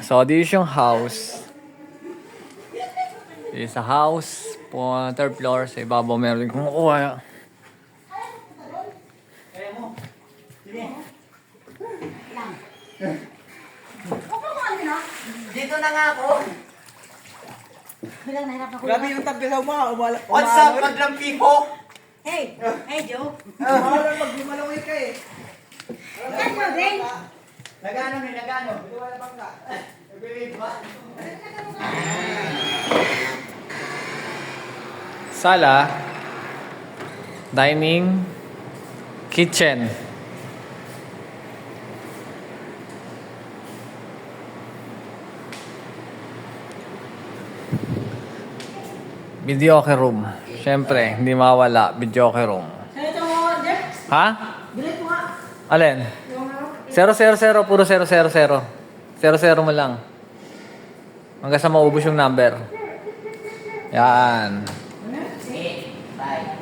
So, this yung house. This is a house po, third floor. Sa ibabaw meron kung kuha. Dito na nga ako. Grabe yung taglaw mo. What's up, maglampi ko? Hey, Joe. Mahalang pag lumalaway ka eh. Yan mo din. Nagano ni, nagano? Wala bang ka? Believe ba? Sala. Dining. Kitchen. Videoke room. Siyempre, hindi mawala. Videoke room. Ito mo, Jeff. Ha? Bilit mo nga. Alin? 000, puro 000. 0 mo lang. Hanggang sa maubos yung number. Yan. Bye.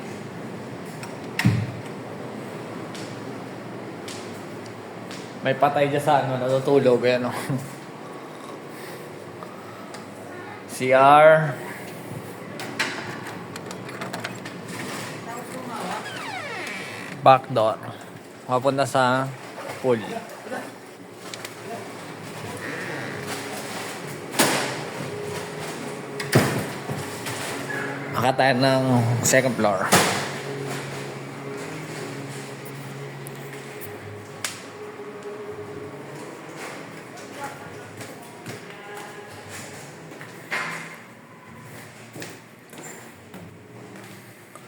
May patay dyan sa ano, natutulog. Ayan o. CR. Back door. Mapunta sa pool. Akit tayo ng second floor.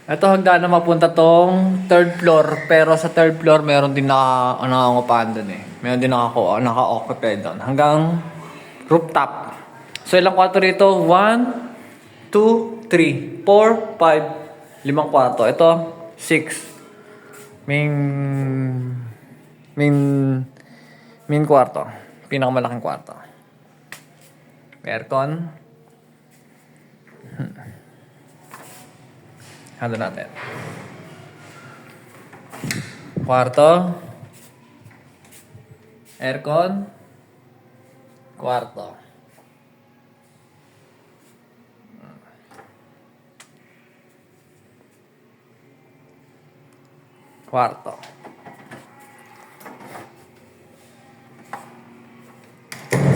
Ito hagdan na mapunta tong third floor. Pero sa third floor meron din nakangupahan dun eh. Meron din naka-occupy doon. Hanggang rooftop. So ilang kwarto rito? 1, 2, 3, 4, 5, 5 kwarto. Ito, 6. Main kwarto. Pinakamalaking kwarto. Aircon. Hando natin. Kwarto. Aircon. Kwarto. Kwarto.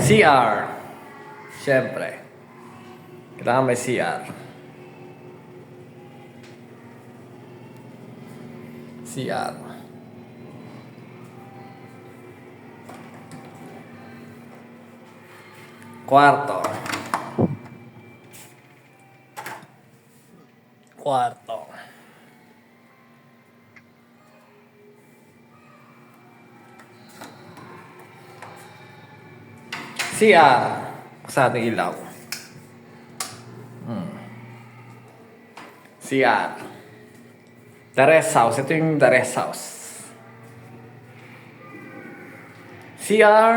CR. Siyempre. Kailangan may CR. CR. Kwarto. Kwarto. CR. Sa ating ilaw. CR. The rest house. Ito yung the rest house. CR.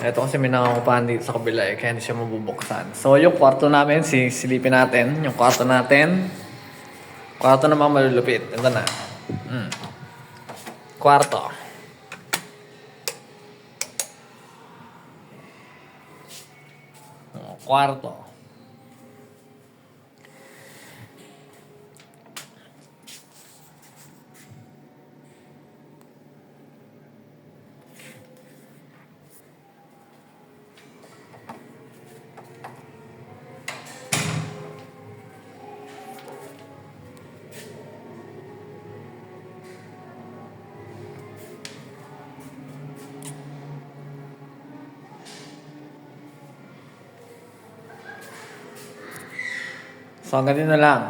Ito kasi may nangangupahan dito sa kabila eh, kaya hindi siya mabubuksan. So yung kwarto namin, silipin natin. Yung kwarto natin. Kwarto naman malulupit. Ito na. Kwarto. Kwarto. So hanggang dito na lang.